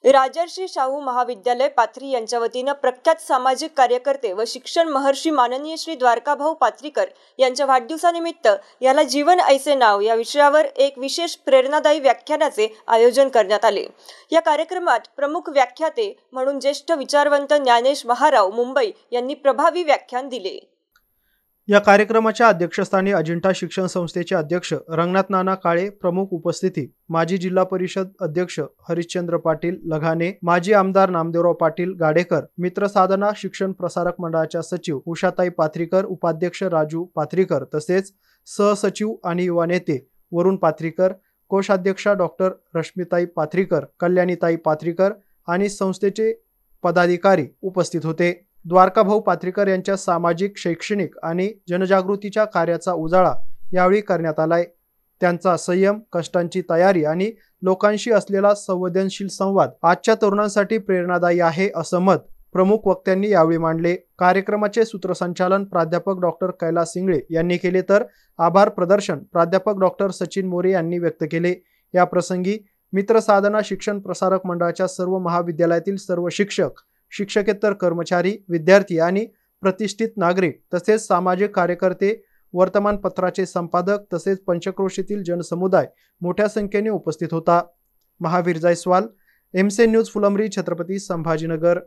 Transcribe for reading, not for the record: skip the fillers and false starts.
राजर्षी शाहू महाविद्यालय पाथरी यांच्या वतीनं प्रख्यात सामाजिक कार्यकर्ते व शिक्षण महर्षी माननीय श्री द्वारकाभाऊ पाथरीकर यांच्या वाढदिवसानिमित्त याला जीवन ऐसे नाव या विषयावर एक विशेष प्रेरणादायी व्याख्यानाचे आयोजन करण्यात आले। या कार्यक्रमात प्रमुख व्याख्याते म्हणून ज्येष्ठ विचारवंत ज्ञानेश महाराव मुंबई यांनी प्रभावी व्याख्यान दिले। या कार्यक्रमाच्या अध्यक्षस्थानी अजिंठा शिक्षण संस्थेचे अध्यक्ष रंगनाथ नाना काळे प्रमुख उपस्थिती, माजी जिल्हा परिषद अध्यक्ष हरिश्चंद्र पाटील लघाणे, माजी आमदार नामदेवराव पाटील गाडेकर, मित्र साधना शिक्षण प्रसारक मंडळाच्या सचिव उषाताई पाथरीकर, उपाध्यक्ष राजू पाथरीकर तसेच सहसचिव आणि युवा नेते वरुण पाथरीकर, कोषाध्यक्षा डॉक्टर रश्मिताई पाथरीकर, कल्याणीताई पाथरीकर आणि संस्थेचे पदाधिकारी उपस्थित होते। द्वारकाभाऊ पाथरीकर यांच्या सामाजिक, शैक्षणिक आणि जनजागृतीच्या कार्याचा उजाळा यावेळी करण्यात आलाय। त्यांचा संयम, कष्टांची तयारी आणि लोकांशी असलेला संवेदनशील संवाद आजच्या तरुणांसाठी प्रेरणादायी आहे असं मत प्रमुख वक्त्यांनी यावेळी मांडले। कार्यक्रमाचे सूत्रसंचालन प्राध्यापक डॉक्टर कैलास इंगळे यांनी केले तर आभार प्रदर्शन प्राध्यापक डॉक्टर सचिन मोरे यांनी व्यक्त केले। या प्रसंगी मित्र साधना शिक्षण प्रसारक मंडळाच्या सर्व महाविद्यालयातील सर्व शिक्षक, शिक्षकेतर कर्मचारी, विद्यार्थी आणि प्रतिष्ठित नागरिक तसेच सामाजिक कार्यकर्ते, वर्तमानपत्राचे संपादक तसेच पंचक्रोशीतील जनसमुदाय मोठ्या संख्येने उपस्थित होता। Mahavir Jaiswal, MC news Phulambri, Chhatrapati Sambhajinagar.